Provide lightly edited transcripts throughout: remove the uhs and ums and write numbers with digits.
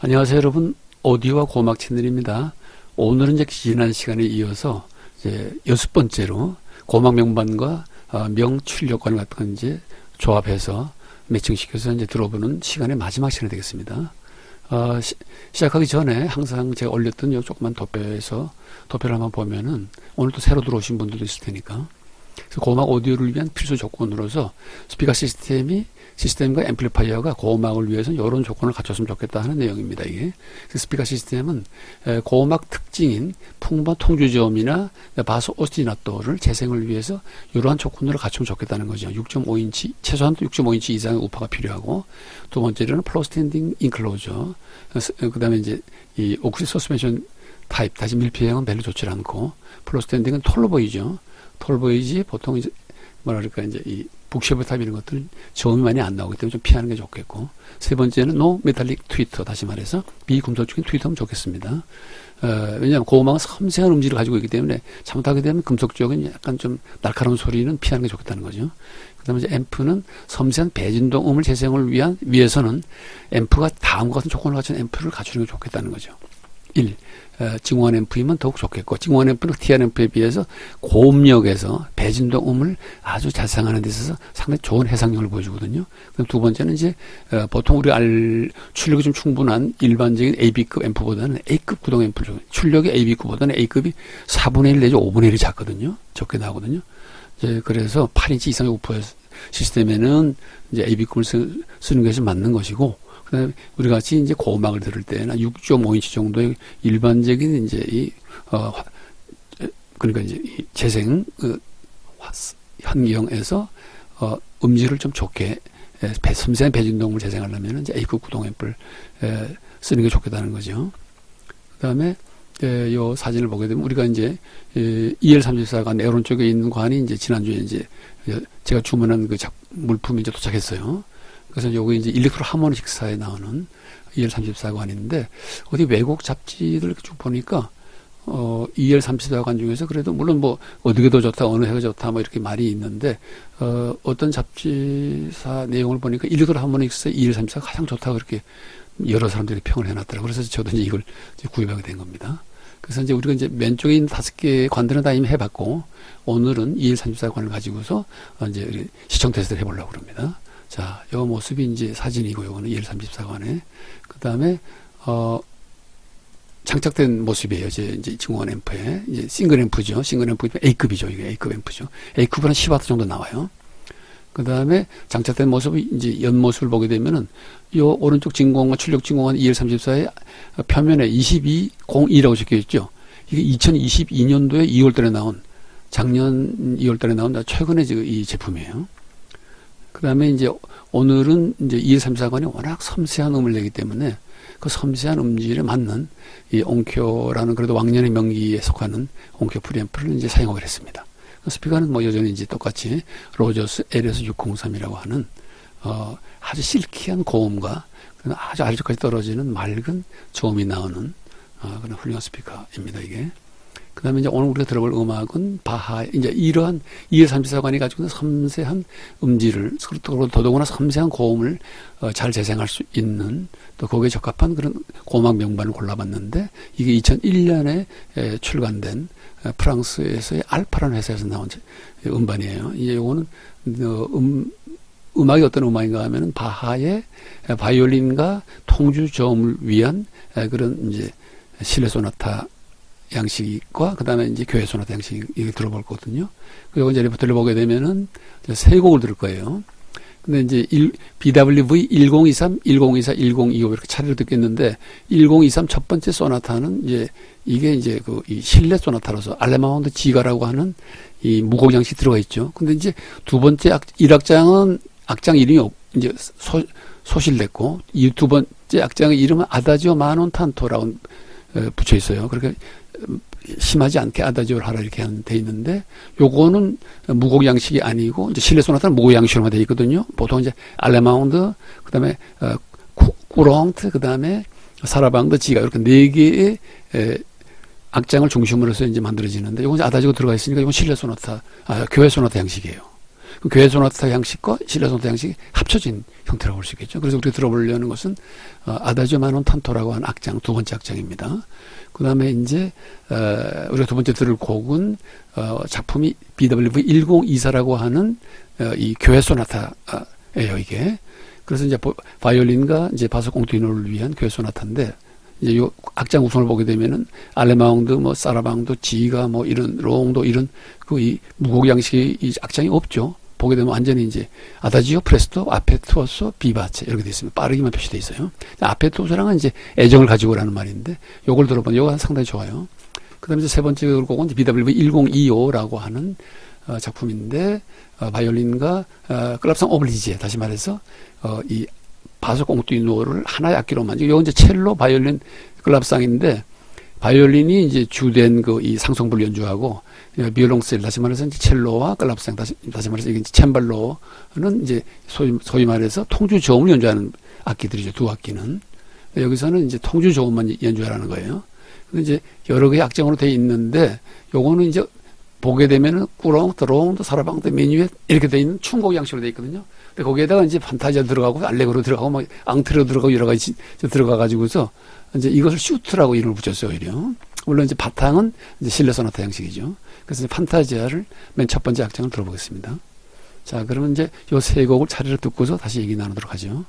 안녕하세요, 여러분. 오디오와 고음악 채널입니다. 오늘은 이제 지난 시간에 이어서 이제 6번째로 고음악 명반과 명출력관 같은 건 이제 조합해서 매칭시켜서 이제 들어보는 시간의 마지막 시간이 되겠습니다. 시작하기 전에 항상 제가 올렸던 요 조그만 도표를 한번 보면은 오늘 또 새로 들어오신 분들도 있을 테니까. 그래서 고음악 오디오를 위한 필수 조건으로서 스피커 시스템과 앰플리파이어가 고음악을 위해서는 이런 조건을 갖췄으면 좋겠다 하는 내용입니다. 이게 스피커 시스템은 고음악 특징인 풍부한 통주저음이나 바스 오스티나토를 재생을 위해서 이러한 조건을 갖추면 좋겠다는 거죠. 6.5인치 최소한 6.5인치 이상의 우파가 필요하고, 두 번째로는 플로 스탠딩 인클로저, 그 다음에 이제 이 옥시 서스펜션 타입 다시 밀폐형은 별로 좋지 않고, 플로 스탠딩은 톨로 보이죠. 톨 보이지 보통 이제 뭐랄까 이제 이 북쉐브 타입 이런 것들은 저음이 많이 안 나오기 때문에 좀 피하는 게 좋겠고, 세 번째는 노 메탈릭 트위터, 다시 말해서 비금속적인 트위터면 좋겠습니다. 왜냐하면 고음악은 섬세한 음질을 가지고 있기 때문에 잘못하게 되면 금속적인 약간 좀 날카로운 소리는 피하는 게 좋겠다는 거죠. 그 다음에 이제 앰프는 섬세한 배진동 음을 재생을 위해서는 앰프가 다음과 같은 조건을 갖춘 앰프를 갖추는 게 좋겠다는 거죠. 1. 증후한 앰프이면 더욱 좋겠고, 증후한 앰프는 TR 앰프에 비해서 고음역에서 배진동 음을 아주 잘 사용하는 데 있어서 상당히 좋은 해상력을 보여주거든요. 그럼 두 번째는 이제 보통 우리가 출력이 좀 충분한 일반적인 AB급 앰프보다는 A급 구동 앰프를, 출력이 AB급보다는 A급이 4분의 1 내지 5분의 1이 작거든요. 적게 나오거든요. 이제 그래서 8인치 이상의 우퍼 시스템에는 이제 AB급을 쓰는 것이 맞는 것이고, 그다음에 우리 같이 이제 고음악을 들을 때나 6.5인치 정도의 일반적인 이제 그러니까 이제 이 재생 현기형에서 음질을 좀 좋게 섬세한 배진동을 재생하려면 이제 A급 구동 앰프를 쓰는 게 좋겠다는 거죠. 그다음에 요 사진을 보게 되면 우리가 이제 EL34관 네오론 쪽에 있는 관이 이제 지난주에 이제 제가 주문한 그 물품이 이제 도착했어요. 그래서 요거 이제 일렉트로 하모닉사에 나오는 EL34관인데, 어디 외국 잡지들 쭉 보니까 EL34관 중에서 그래도 물론 뭐 어디가 더 좋다, 어느 해가 좋다 뭐 이렇게 말이 있는데, 어떤 잡지사 내용을 보니까 일렉트로 하모닉사 EL34가 가장 좋다고 이렇게 여러 사람들이 평을 해놨더라고요. 그래서 저도 이제 이걸 이제 구입하게 된 겁니다. 그래서 이제 우리가 이제 왼쪽에 있는 5개의 관들은 다 이미 해봤고, 오늘은 EL34관을 가지고서 이제 시청 테스트를 해보려고 합니다. 자, 요 모습이 이제 사진이고, 요거는 EL34관에. 그 다음에, 장착된 모습이에요. 이제 증후한 앰프에. 이제 싱글 앰프죠. 싱글 앰프, A급이죠. 이게 A급 앰프죠. A급은 한 10W 정도 나와요. 그 다음에 장착된 모습이 이제 옆모습을 보게 되면은, 요 오른쪽 진공과 출력 진공한 EL34의 표면에 2202라고 적혀 있죠. 이게 2022년도에 2월달에 나온, 작년 2월달에 나온 최근에 이 제품이에요. 그 다음에 이제 오늘은 이제 EL34관이 워낙 섬세한 음을 내기 때문에 그 섬세한 음질에 맞는 이 옹쿄라는 그래도 왕년의 명기에 속하는 옹쿄 프리앰프를 이제 사용하게 했습니다. 스피커는 뭐 여전히 이제 똑같이 로저스 LS603이라고 하는 아주 실키한 고음과 아주 아래쪽까지 떨어지는 맑은 저음이 나오는 그런 훌륭한 스피커입니다, 이게. 그 다음에 이제 오늘 우리가 들어볼 음악은 이제 이러한 EL34관이 가지고 있는 섬세한 음질을, 더더구나 섬세한 고음을 잘 재생할 수 있는, 또 거기에 적합한 그런 고음악 명반을 골라봤는데, 이게 2001년에 출간된 프랑스에서의 알파라는 회사에서 나온 음반이에요. 이제 요거는 음악이 어떤 음악인가 하면은 바하의 바이올린과 통주 저음을 위한 그런 이제 실내 소나타 양식과 그 다음에 이제 교회 소나타 양식이 들어볼 거거든요. 그리고 이제 리포트를 보게 되면은 세 곡을 들을 거예요. 근데 이제 BWV 1023, 1024, 1025 이렇게 차례로 듣겠는데, 1023 첫 번째 소나타는 이게 이제 이 실내 소나타로서 알레마운드 지가라고 하는 이 무곡 양식이 들어가 있죠. 근데 이제 두 번째 1악장은 악장 이름이 이제 소실됐고, 이 두 번째 악장의 이름은 아다지오 마논 탄토라고 붙여 있어요. 그렇게 심하지 않게 아다지오를 하라 이렇게 돼 있는데, 요거는 무곡 양식이 아니고 이제 실내 소나타는 무곡 양식으로만 돼 있거든요. 보통 이제 알레마운드, 그다음에 꾸렁트, 그다음에 사라방드, 지가 이렇게 4개의 악장을 중심으로 해서 이제 만들어지는데, 요건 이제 아다지오 들어가 있으니까 이건 실내 소나타, 교회 소나타 양식이에요. 교회 소나타 양식과 실내 소나타 양식이 합쳐진 형태라고 볼 수 있겠죠. 그래서 우리가 들어보려는 것은 아다지오 마논 탄토라고 하는 악장, 두 번째 악장입니다. 그 다음에 이제 우리가 두 번째 들을 곡은 작품이 BWV 1024라고 하는 이 교회 소나타예요, 이게. 그래서 이제 바이올린과 이제 바소 꽁티노를 위한 교회 소나타인데, 이제 요 악장 구성을 보게 되면은 알레망도 뭐 사라방도 지가 뭐 이런 롱도 이런 그 이 무곡 양식의 이 악장이 없죠. 보게 되면 완전히 이제 아다지오, 프레스토, 아페투오소, 비바체 이렇게 돼 있습니다. 빠르기만 표시돼 있어요. 아페투오소랑은 이제 애정을 가지고 라는 말인데 요걸 들어보면 요거 상당히 좋아요. 그다음에 이제 세 번째 곡은 BWV 1025라고 하는 작품인데 바이올린과 클랍상 오블리지에 다시 말해서 이 바소 꽁띠노를 하나의 악기로 만든 이거 이제 첼로, 바이올린, 클랍상인데 바이올린이 이제 주된 그 이 상성부를 연주하고 비올롱셀 다시 말해서 이제 첼로와 클랍상 다시 말해서 이게 챔발로는 이제 소위 말해서 통주 저음을 연주하는 악기들이죠. 두 악기는 여기서는 이제 통주 저음만 연주하라는 거예요. 근데 이제 여러 개의 악장으로 돼 있는데 요거는 이제 보게 되면은 꾸렁, 드롱, 사라방, 미뉴엣 이렇게 돼 있는 춤곡 양식으로 돼 있거든요. 근데 거기에다가 이제 판타지아 들어가고 알레그로 들어가고 막 앙트레로 들어가고 여러 가지 들어가 가지고서 이제 이것을 슈트라고 이름을 붙였어요, 오히려. 물론 이제 바탕은 이제 실내 소나타 양식이죠. 그래서 이제 판타지아를 맨 첫 번째 악장을 들어보겠습니다. 자, 그러면 이제 요 세 곡을 차례로 듣고서 다시 얘기 나누도록 하죠.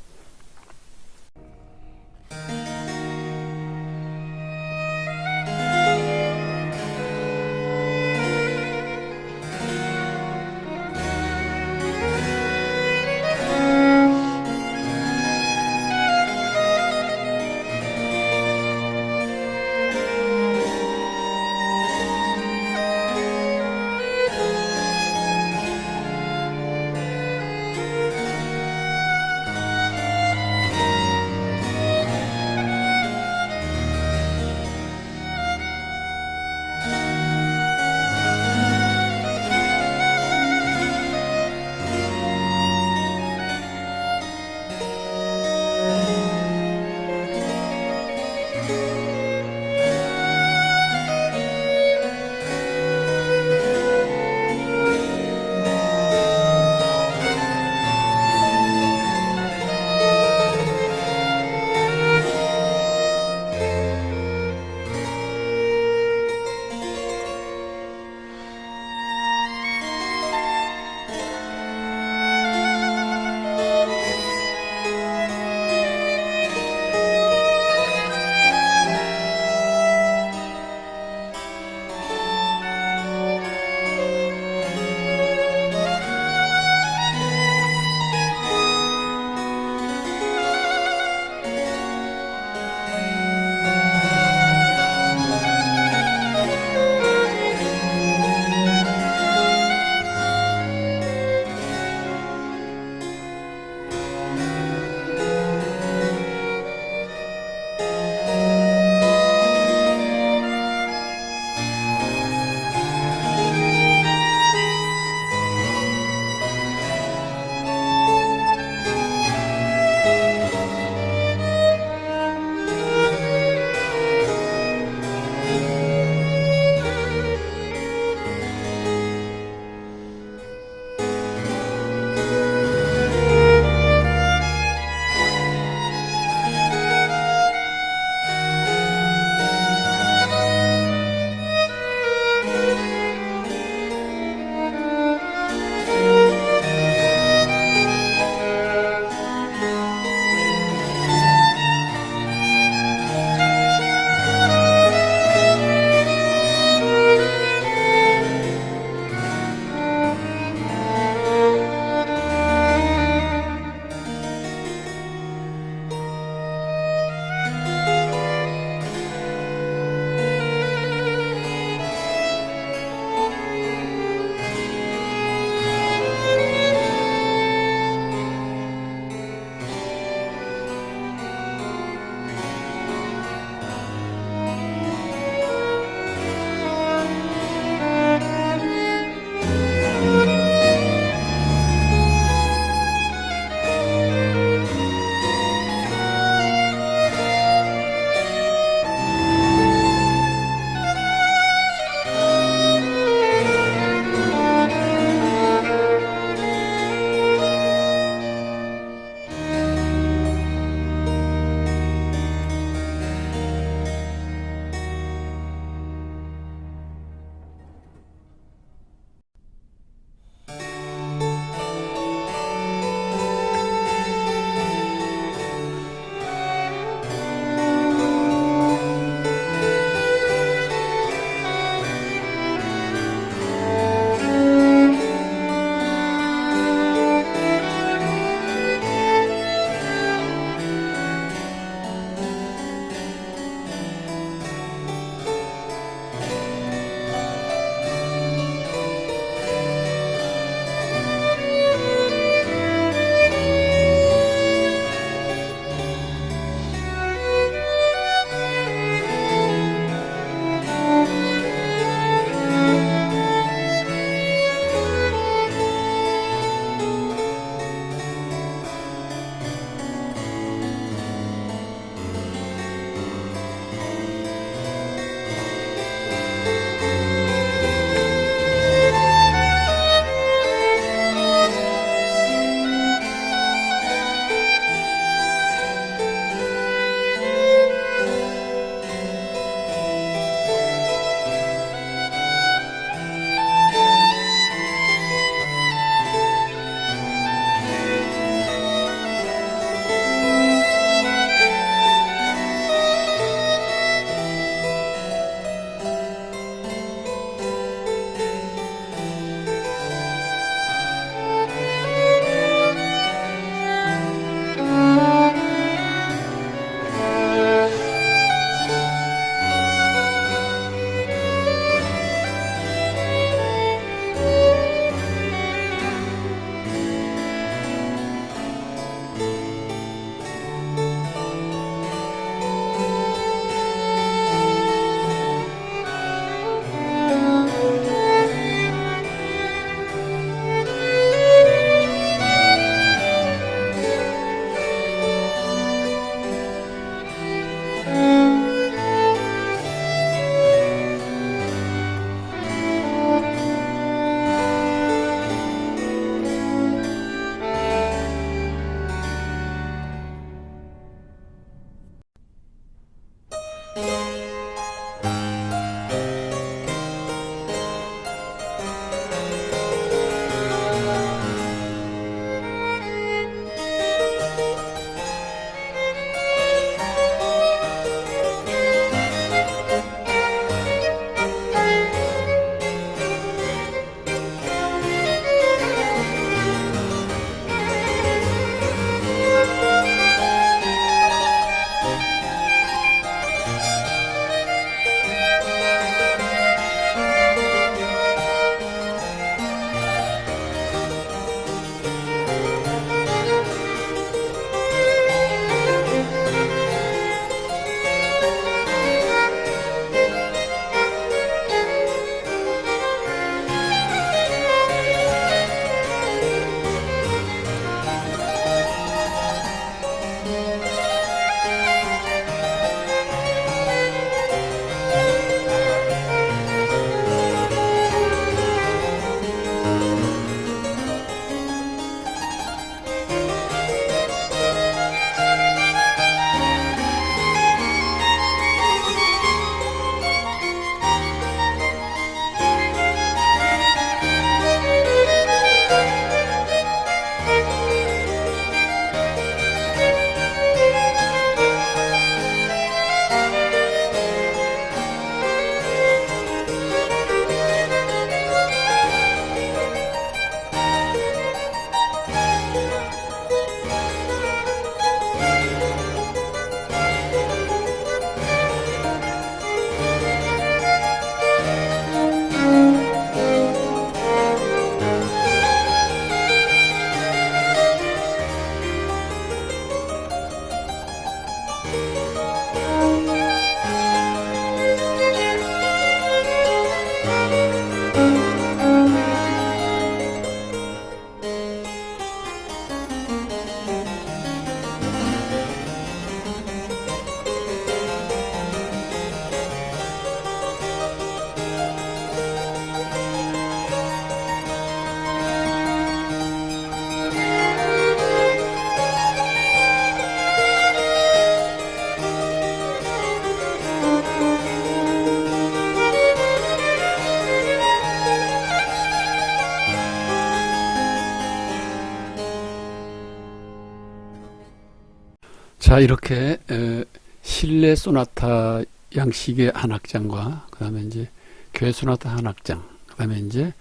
자, 이렇게 실내 소나타 양식의 한 악장과 그다음에 이제 교회 소나타 한 악장, 그다음에 이제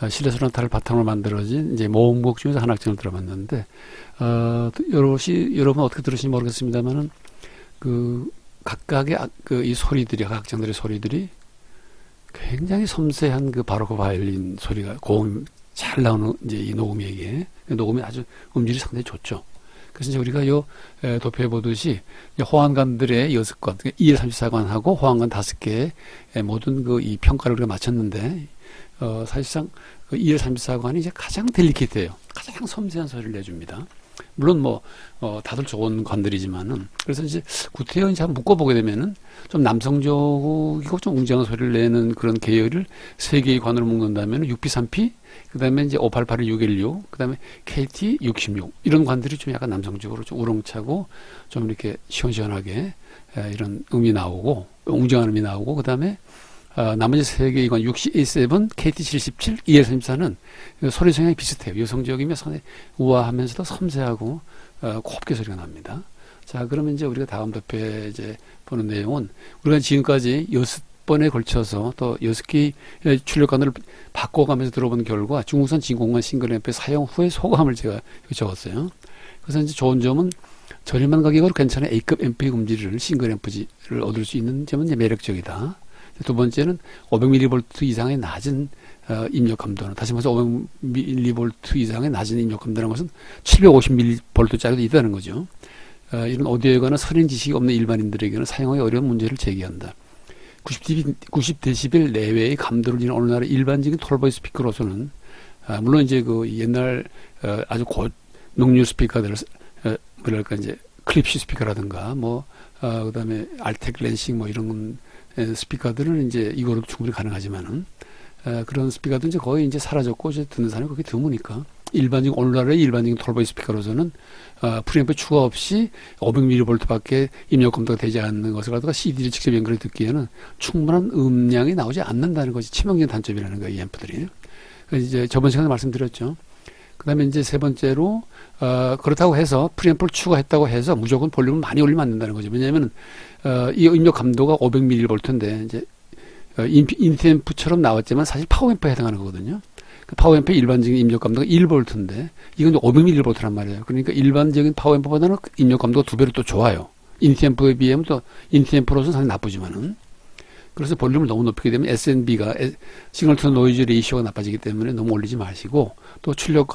실내 소나타를 바탕으로 만들어진 이제 모음곡 중에서 한 악장을 들어봤는데, 여러분 어떻게 들으시는지 모르겠습니다만은 그 각각의 이 소리들이, 각 악장들의 소리들이 굉장히 섬세한 그 바로크 바이올린 소리가 고음 잘 나오는 이제 이 녹음에게 녹음이 아주 음질이 상당히 좋죠. 그래서 이제 우리가 도표에 보듯이 호환관들의 6건, 2열 34관하고 호환관 5개의 모든 그 이 평가를 우리가 마쳤는데, 사실상 그 2열 34관이 이제 가장 델리케이트해요. 가장 섬세한 소리를 내줍니다. 물론 다들 좋은 관들이지만은, 그래서 이제 구태여 이제 한번 묶어보게 되면은 좀 남성적이고 좀 웅장한 소리를 내는 그런 계열을 3개의 관으로 묶는다면 6P, 3P, 그 다음에 이제 588이 616, 그 다음에 KT 66, 이런 관들이 좀 약간 남성적으로 좀 우렁차고 좀 이렇게 시원시원하게 이런 음이 나오고, 웅장한 음이 나오고, 그 다음에 나머지 3개의 관, 67, KT 77, EL 34는 소리 성향이 비슷해요. 여성적이며 상당히 우아하면서도 섬세하고 곱게 소리가 납니다. 자, 그러면 이제 우리가 다음 도표에 이제 보는 내용은, 우리가 지금까지 6번에 걸쳐서 또 6개의 출력관을 바꿔가면서 들어본 결과 중국산 진공관 싱글앰프 사용 후의 소감을 제가 여기 적었어요. 그래서 이제 좋은 점은 저렴한 가격으로 괜찮은 A급 앰프의 음질을 싱글앰프를 얻을 수 있는 점은 이제 매력적이다. 두 번째는 500mV 이상의 낮은 입력 감도는, 다시 말해서 500mV 이상의 낮은 입력 감도라는 것은 750mV짜리도 있다는 거죠. 이런 오디오에 관한 서린 지식이 없는 일반인들에게는 사용하기 어려운 문제를 제기한다. 90dB 내외의 감도를 지닌 어느 나라의 일반적인 톨보이 스피커로서는, 물론 이제 그 옛날 아주 고농률 스피커들, 뭐랄까 이제 클립시 스피커라든가 그다음에 알텍 렌싱 이런 스피커들은 이제 이거로도 충분히 가능하지만은, 그런 스피커도 이제 거의 이제 사라졌고, 이제 듣는 사람이 그렇게 드무니까 일반적인 오늘날의 일반적인 톨보이 스피커로서는 프리앰프 추가 없이 500mV밖에 입력 감도가 되지 않는 것을 갖다가 CD를 직접 연결해 듣기에는 충분한 음량이 나오지 않는다는 것이 치명적인 단점이라는 거예요, 이 앰프들이. 그래서 이제 저번 시간에 말씀드렸죠. 그 다음에 이제 세 번째로, 그렇다고 해서 프리앰프를 추가했다고 해서 무조건 볼륨을 많이 올리면 안 된다는 거죠. 왜냐하면 이 입력 감도가 500mV인데 이제 인피앰프처럼 나왔지만 사실 파워앰프에 해당하는 거거든요. 그 파워앰프의 일반적인 입력 감도가 1V인데 이건 500mV란 말이에요. 그러니까 일반적인 파워앰프보다는 입력 감도가 2배로 또 좋아요. 인피앰프에 비하면 또 인피앰프로서는 상당히 나쁘지만은. 그래서 볼륨을 너무 높이게 되면 SNB가 시그널 투 노이즈 레이시오가 나빠지기 때문에 너무 올리지 마시고, 또 출력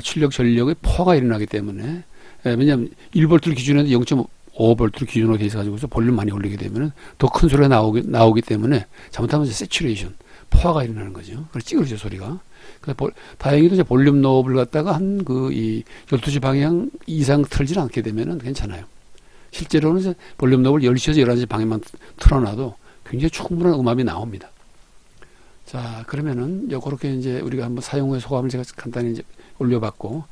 출력 전력의 포화가 일어나기 때문에, 왜냐하면 1V를 기준으로 0.5V를 기준으로 돼 있어가지고 볼륨 많이 올리게 되면 더 큰 소리가 나오기 때문에 잘못하면 이제 세츄레이션, 포화가 일어나는 거죠. 그래서 찌그러져 소리가. 다행히도 이제 볼륨 노브를 갖다가 이 12시 방향 이상 틀지 않게 되면은 괜찮아요. 실제로는 이제 볼륨 노브를 10시에서 11시 방향만 틀어놔도 굉장히 충분한 음압이 나옵니다. 자, 그러면은 그렇게 이제 우리가 한번 사용 후의 소감을 제가 간단히 이제 올려봤고,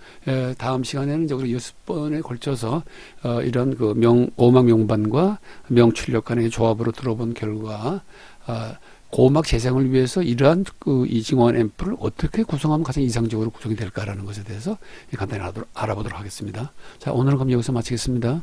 다음 시간에는 이제 우리 6번에 걸쳐서 이런 그 고음악 명반과 명출력 간의 조합으로 들어본 결과, 고음악 재생을 위해서 이러한 이 증원 앰프를 어떻게 구성하면 가장 이상적으로 구성이 될까라는 것에 대해서 간단히 알아보도록 하겠습니다. 자, 오늘은 그럼 여기서 마치겠습니다.